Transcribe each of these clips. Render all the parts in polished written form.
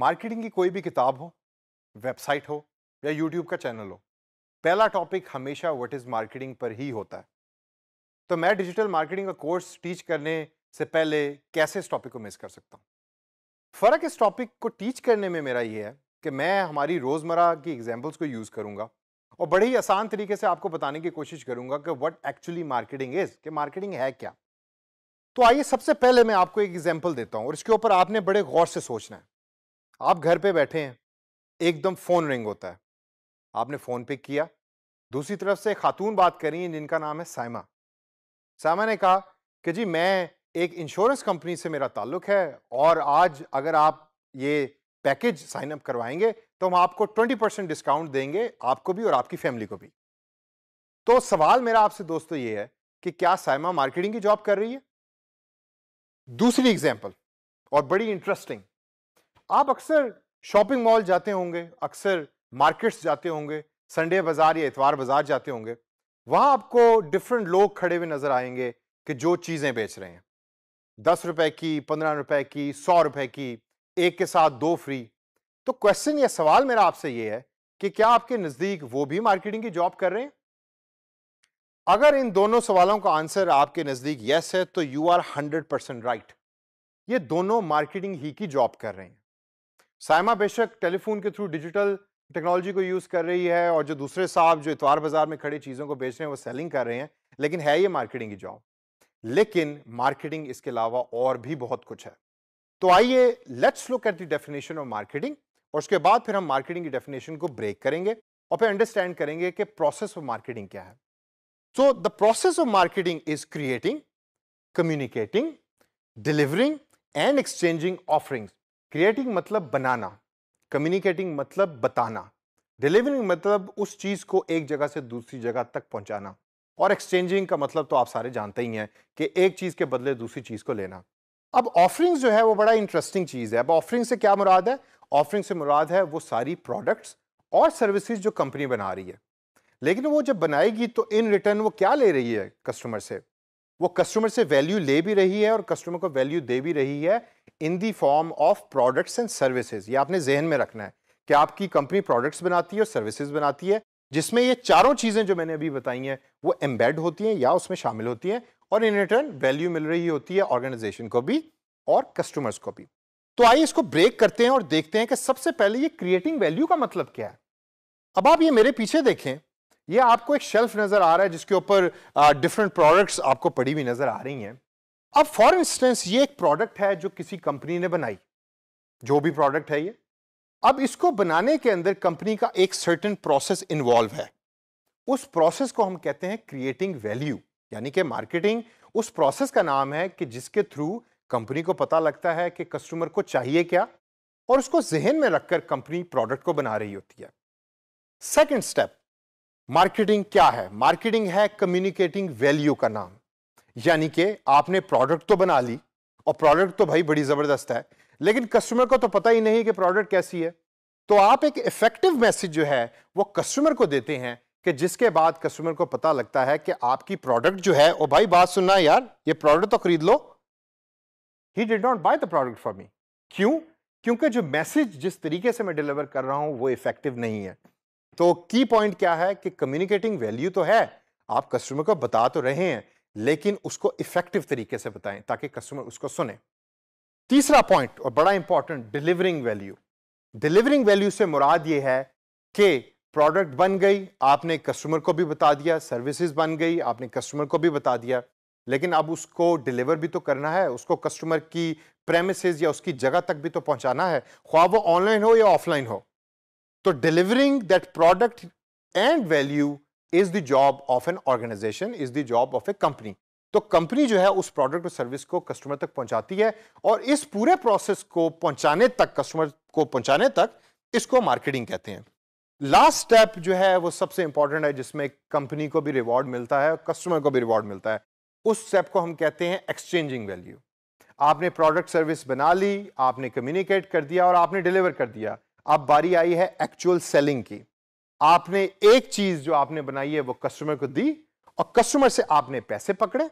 Marketing की कोई भी किताब हो, वेबसाइट हो या यूट्यूब का चैनल हो, पहला टॉपिक हमेशा व्हाट इज मार्केटिंग पर ही होता है। तो मैं डिजिटल मार्केटिंग का कोर्स टीच करने से पहले कैसे इस टॉपिक को मिस कर सकता हूं? फर्क इस टॉपिक को टीच करने में मेरा ये है कि मैं हमारी रोजमर्रा की एग्जांपल्स को यूज करूंगा और बड़े ही आसान तरीके से आपको बताने की कोशिश करूंगा कि व्हाट एक्चुअली मार्केटिंग इज, कि मार्केटिंग है क्या। तो आइए सबसे पहले मैं आपको एक एग्जांपल देता हूं और इसके ऊपर आपने बड़े गौर से सोचना है। आप घर पे बैठे हैं, एकदम फोन रिंग होता है, आपने फोन पिक किया, दूसरी तरफ से एक खातून बात कर रही हैं जिनका नाम है साइमा। साइमा ने कहा कि जी मैं एक इंश्योरेंस कंपनी से मेरा ताल्लुक है और आज अगर आप ये पैकेज साइन अप करवाएंगे तो हम आपको 20% डिस्काउंट देंगे, आपको भी और आपकी फैमिली को भी। तो सवाल मेरा आपसे दोस्तों ये है कि क्या साइमा मार्केटिंग की जॉब कर रही है? दूसरी एग्जांपल और बड़ी इंटरेस्टिंग। आप अक्सर शॉपिंग मॉल जाते होंगे, अक्सर मार्केट्स जाते होंगे, संडे बाजार या इतवार बाजार जाते होंगे। वहां आपको डिफरेंट लोग खड़े हुए नजर आएंगे कि जो चीजें बेच रहे हैं, 10 रुपए की, 15 रुपए की, 100 रुपए की, एक के साथ दो फ्री। तो क्वेश्चन या सवाल मेरा आपसे यह है कि क्या आपके नजदीक वो भी मार्केटिंग की जॉब कर रहे हैं? अगर इन दोनों सवालों का आंसर आपके नजदीक यस है तो यू आर 100% राइट। ये दोनों मार्केटिंग ही की जॉब कर रहे हैं। साइमा बेशक टेलीफोन के थ्रू डिजिटल टेक्नोलॉजी को यूज कर रही है और जो दूसरे साहब जो इतवार बाजार में खड़े चीजों को बेच रहे हैं वो सेलिंग कर रहे हैं, लेकिन है ये मार्केटिंग की जॉब। लेकिन मार्केटिंग इसके अलावा और भी बहुत कुछ है। तो आइए let's look at the definition of marketing और उसके बाद फिर हम मार्केटिंग की डेफिनेशन को ब्रेक करेंगे और फिर अंडरस्टैंड करेंगे कि प्रोसेस ऑफ मार्केटिंग क्या है। So the process of marketing is creating, communicating, delivering and exchanging offerings. Creating मतलब बनाना, कम्युनिकेटिंग मतलब बताना, डिलीवरिंग मतलब उस चीज को एक जगह से दूसरी जगह तक पहुंचाना, और एक्सचेंजिंग का मतलब तो आप सारे जानते ही हैं कि एक चीज के बदले दूसरी चीज को लेना। अब ऑफरिंग्स जो है वो बड़ा इंटरेस्टिंग चीज है। अब ऑफरिंग से क्या मुराद है? ऑफरिंग से मुराद है वो सारी प्रोडक्ट्स और सर्विसेज जो कंपनी बना रही है। लेकिन वो जब बनाएगी तो इन रिटर्न वो क्या ले रही है कस्टमर से? वो कस्टमर से वैल्यू ले भी रही है और कस्टमर को वैल्यू दे भी रही है in the form of products and services. ये आपने जहन में रखना है कि आपकी कंपनी प्रोडक्ट्स बनाती है और सर्विसेज बनाती है, जिसमें ये चारों चीजें जो मैंने अभी बताई हैं वो एम्बेड होती हैं या उसमें शामिल होती हैं और इन रिटर्न वैल्यू मिल रही होती है ऑर्गेनाइजेशन को भी और कस्टमर्स को भी। तो आइए इसको ब्रेक करते हैं और देखते हैं कि सबसे पहले ये क्रिएटिंग वैल्यू का मतलब क्या है। अब आप ये मेरे पीछे देखें, ये आपको एक शेल्फ नजर आ रहा है जिसके ऊपर डिफरेंट प्रोडक्ट्स आपको पड़ी हुई नजर आ रही हैं। अब फॉर इंस्टेंस ये एक प्रोडक्ट है जो किसी कंपनी ने बनाई, जो भी प्रोडक्ट है ये। अब इसको बनाने के अंदर कंपनी का एक सर्टेन प्रोसेस इन्वॉल्व है। उस प्रोसेस को हम कहते हैं क्रिएटिंग वैल्यू, यानी कि मार्केटिंग उस प्रोसेस का नाम है कि जिसके थ्रू कंपनी को पता लगता है कि कस्टमर को चाहिए क्या और उसको जहन में रखकर कंपनी प्रोडक्ट को बना रही होती है। सेकंड स्टेप, मार्केटिंग क्या है? मार्केटिंग है कम्युनिकेटिंग वैल्यू का नाम। यानी कि आपने प्रोडक्ट तो बना ली और प्रोडक्ट तो भाई बड़ी जबरदस्त है, लेकिन कस्टमर को तो पता ही नहीं कि प्रोडक्ट कैसी है। तो आप एक इफेक्टिव मैसेज जो है वो कस्टमर को देते हैं कि जिसके बाद कस्टमर को पता लगता है कि आपकी प्रोडक्ट जो है, ओ भाई बात सुनना है यार, ये प्रोडक्ट तो खरीद लो। He did not buy the product for me. क्यों? क्योंकि जो मैसेज जिस तरीके से मैं डिलीवर कर रहा हूं वो इफेक्टिव नहीं है। तो की पॉइंट क्या है कि कम्युनिकेटिंग वैल्यू तो है, आप कस्टमर को बता तो रहे हैं, लेकिन उसको इफेक्टिव तरीके से बताएं ताकि कस्टमर उसको सुने। तीसरा पॉइंट और बड़ा important, delivering value. Delivering value से मुराद यह है कि प्रोडक्ट बन गई, आपने कस्टमर को भी बता दिया, सर्विसेज बन गई, आपने कस्टमर को भी बता दिया, लेकिन अब उसको डिलीवर भी तो करना है, उसको कस्टमर की प्रेमिसेस या उसकी जगह तक भी तो पहुंचाना है, ख्वाह वो ऑनलाइन हो या ऑफलाइन हो। तो delivering that product and value is the job of an organisation, is the job of a company. तो कंपनी जो है उस प्रोडक्ट और सर्विस को कस्टमर तक पहुंचाती है और इस पूरे प्रोसेस को पहुंचाने तक, कस्टमर को पहुंचाने तक, इसको मार्केटिंग कहते हैं। लास्ट स्टेप जो है वो सबसे इंपॉर्टेंट है, जिसमें कंपनी को भी रिवॉर्ड मिलता है और कस्टमर को भी रिवॉर्ड मिलता है। उस स्टेप को हम कहते हैं एक्सचेंजिंग वैल्यू। आपने प्रोडक्ट सर्विस बना ली, आपने कम्युनिकेट कर दिया और आपने डिलीवर कर दिया। अब बारी आई है एक्चुअल सेलिंग की। आपने एक चीज जो आपने बनाई है वो कस्टमर को दी और कस्टमर से आपने पैसे पकड़े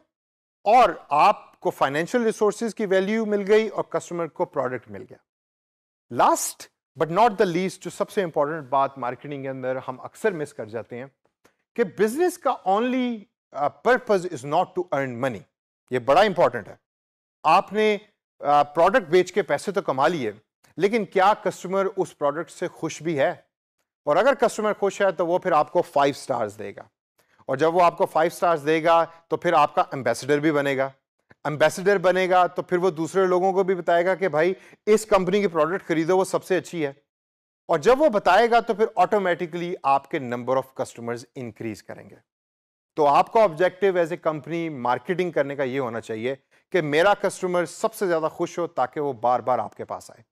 और आपको फाइनेंशियल रिसोर्सेज की वैल्यू मिल गई और कस्टमर को प्रोडक्ट मिल गया। Last but not the least, जो सबसे इंपॉर्टेंट बात मार्केटिंग के अंदर हम अक्सर मिस कर जाते हैं कि बिजनेस का only purpose is not to earn money. ये बड़ा इंपॉर्टेंट है। आपने प्रोडक्ट बेच के पैसे तो कमा लिए, लेकिन क्या कस्टमर उस प्रोडक्ट से खुश भी है? और अगर कस्टमर खुश है तो वो फिर आपको 5 स्टार्स देगा, और जब वो आपको 5 स्टार्स देगा तो फिर आपका एम्बेसडर भी बनेगा। एम्बेसडर बनेगा तो फिर वो दूसरे लोगों को भी बताएगा कि भाई इस कंपनी की प्रोडक्ट खरीदो, वो सबसे अच्छी है। और जब वो बताएगा तो फिर ऑटोमेटिकली आपके नंबर ऑफ कस्टमर्स इंक्रीज करेंगे। तो आपका objective as a company marketing करने का ये होना चाहिए कि मेरा कस्टमर सबसे ज्यादा खुश हो ताकि वो बार बार आपके पास आए।